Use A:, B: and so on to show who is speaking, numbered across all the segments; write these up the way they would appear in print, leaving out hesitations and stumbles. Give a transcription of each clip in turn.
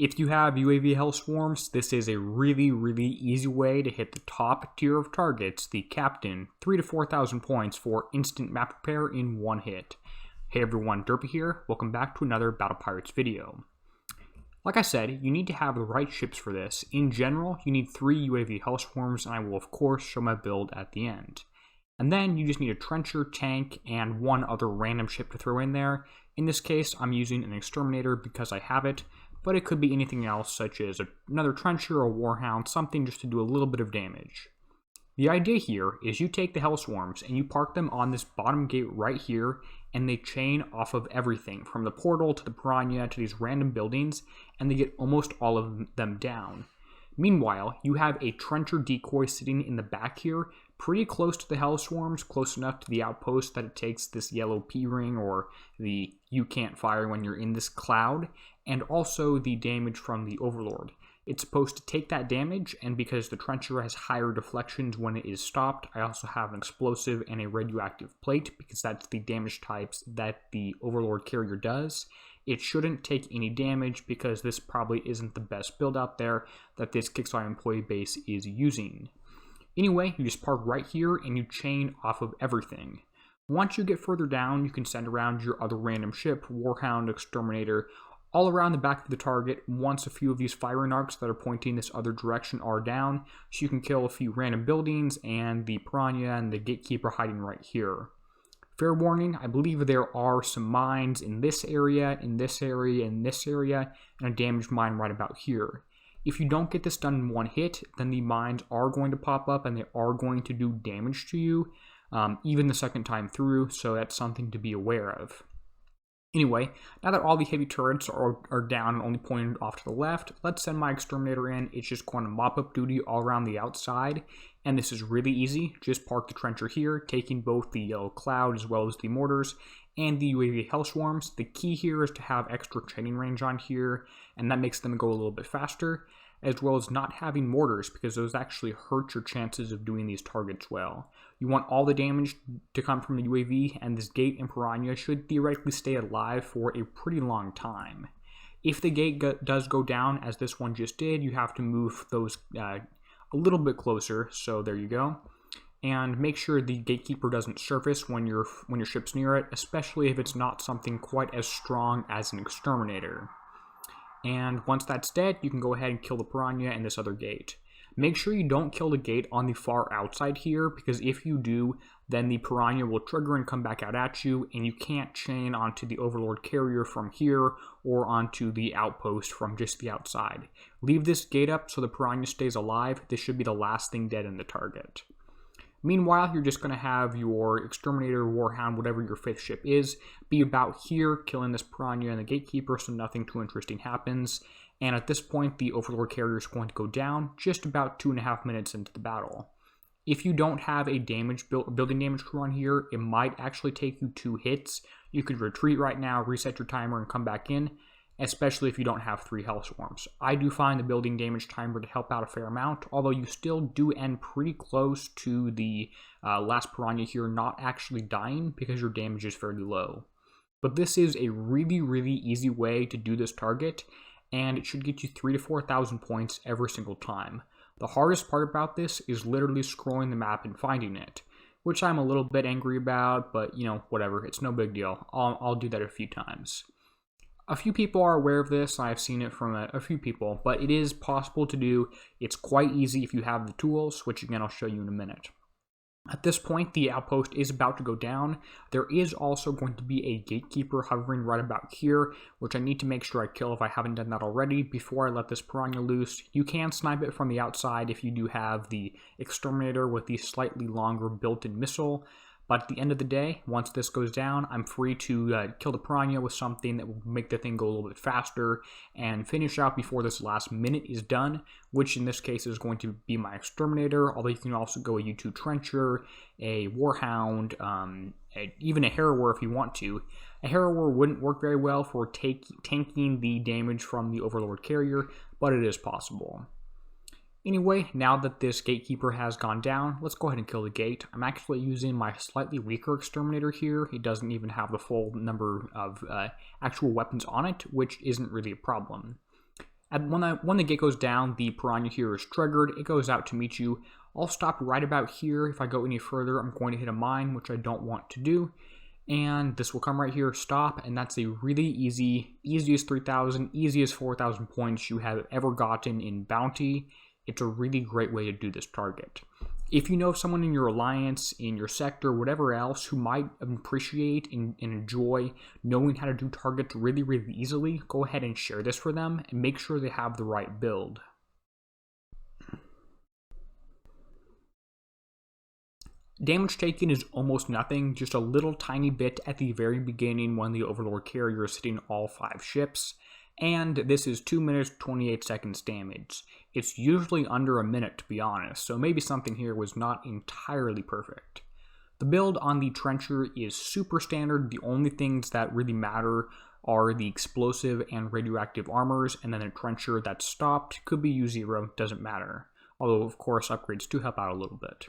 A: If you have UAV Hellswarms, this is a really easy way to hit the top tier of targets, the Captain, 3,000 to 4,000 points for instant map repair in one hit. Hey everyone, Derpy here. Welcome back to another Battle Pirates video. Like I said, you need to have the right ships for this. In general, you need 3 UAV Hellswarms, and I will of course show my build at the end. And then you just need a trencher, tank, and one other random ship to throw in there. In this case, I'm using an exterminator because I have it, but it could be anything else such as another trencher or warhound, something just to do a little bit of damage. The idea here is you take the Hellswarms and you park them on this bottom gate right here, and they chain off of everything from the portal to the piranha to these random buildings, and they get almost all of them down. Meanwhile, you have a trencher decoy sitting in the back here, pretty close to the Hellswarms, close enough to the outpost that it takes this yellow P ring or the you can't fire when you're in this cloud, and also the damage from the Overlord. It's supposed to take that damage, and because the trencher has higher deflections when it is stopped, I also have an explosive and a radioactive plate because that's the damage types that the Overlord carrier does. It shouldn't take any damage because this probably isn't the best build out there that this Kixeye employee base is using. Anyway, you just park right here and you chain off of everything. Once you get further down, you can send around your other random ship, Warhound, Exterminator, all around the back of the target once a few of these firing arcs that are pointing this other direction are down, so you can kill a few random buildings and the piranha and the gatekeeper hiding right here. Fair warning, I believe there are some mines in this area, in this area, in this area, and a damaged mine right about here. If you don't get this done in one hit, then the mines are going to pop up and they are going to do damage to you, even the second time through, so that's something to be aware of. Anyway, now that all the heavy turrets are down and only pointed off to the left, let's send my exterminator in. It's just going to mop up duty all around the outside, and this is really easy. Just park the trencher here, taking both the yellow cloud as well as the mortars and the UAV Hellswarms. The key here is to have extra chaining range on here, and that makes them go a little bit faster, as well as not having mortars because those actually hurt your chances of doing these targets well. You want all the damage to come from the UAV, and this gate and piranha should theoretically stay alive for a pretty long time. If the gate does go down, as this one just did, you have to move those a little bit closer, so there you go. And make sure the gatekeeper doesn't surface when your ship's near it, especially if it's not something quite as strong as an exterminator. And once that's dead, you can go ahead and kill the piranha and this other gate. Make sure you don't kill the gate on the far outside here, because if you do, then the piranha will trigger and come back out at you, and you can't chain onto the Overlord carrier from here or onto the outpost from just the outside. Leave this gate up so the piranha stays alive. This should be the last thing dead in the target. Meanwhile, you're just going to have your exterminator, warhound, whatever your 5th ship is, be about here, killing this piranha and the gatekeeper so nothing too interesting happens. And at this point, the Overlord carrier is going to go down just about 2.5 minutes into the battle. If you don't have a building damage crew on here, it might actually take you 2 hits. You could retreat right now, reset your timer, and come back in, especially if you don't have 3 Hellswarms. I do find the building damage timer to help out a fair amount, although you still do end pretty close to the last piranha here not actually dying because your damage is fairly low. But this is a really easy way to do this target, and it should get you 3,000 to 4,000 points every single time. The hardest part about this is literally scrolling the map and finding it, which I'm a little bit angry about, but you know, whatever, it's no big deal. I'll do that a few times. A few people are aware of this. I've seen it from a few people, but it is possible to do. It's quite easy if you have the tools, which again I'll show you in a minute. At this point, the outpost is about to go down. There is also going to be a gatekeeper hovering right about here, which I need to make sure I kill if I haven't done that already before I let this piranha loose. You can snipe it from the outside if you do have the exterminator with the slightly longer built-in missile. But at the end of the day, once this goes down, I'm free to kill the piranha with something that will make the thing go a little bit faster and finish out before this last minute is done, which in this case is going to be my exterminator, although you can also go a U2 trencher, a warhound, even a harrower if you want to. A harrower wouldn't work very well for tanking the damage from the Overlord carrier, but it is possible. Anyway, now that this gatekeeper has gone down, let's go ahead and kill the gate. I'm actually using my slightly weaker exterminator here. It doesn't even have the full number of actual weapons on it, which isn't really a problem. When the gate goes down, the piranha here is triggered. It goes out to meet you. I'll stop right about here. If I go any further, I'm going to hit a mine, which I don't want to do. And this will come right here, stop, and that's a really easiest 3,000, easiest 4,000 points you have ever gotten in bounty. It's a really great way to do this target. If you know someone in your alliance, in your sector, whatever else, who might appreciate and enjoy knowing how to do targets really, really easily, go ahead and share this for them and make sure they have the right build. Damage taken is almost nothing, just a little tiny bit at the very beginning when the Overlord carrier is hitting all 5 ships, and this is 2 minutes 28 seconds damage. It's usually under a minute, to be honest, so maybe something here was not entirely perfect. The build on the Trencher is super standard. The only things that really matter are the explosive and radioactive armors, and then a Trencher that's stopped, could be U0, doesn't matter. Although, of course, upgrades do help out a little bit.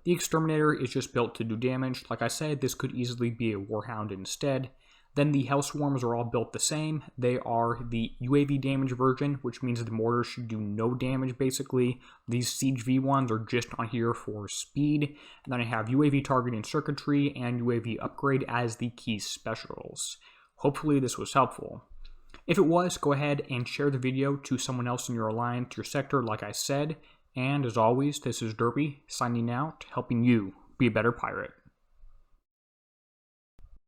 A: The Exterminator is just built to do damage. Like I said, this could easily be a Warhound instead. Then the Hellswarms are all built the same. They are the UAV damage version, which means the mortars should do no damage basically. These Siege V ones are just on here for speed. And then I have UAV targeting circuitry and UAV upgrade as the key specials. Hopefully this was helpful. If it was, go ahead and share the video to someone else in your alliance, your sector, like I said. And as always, this is Derpy, signing out, helping you be a better pirate.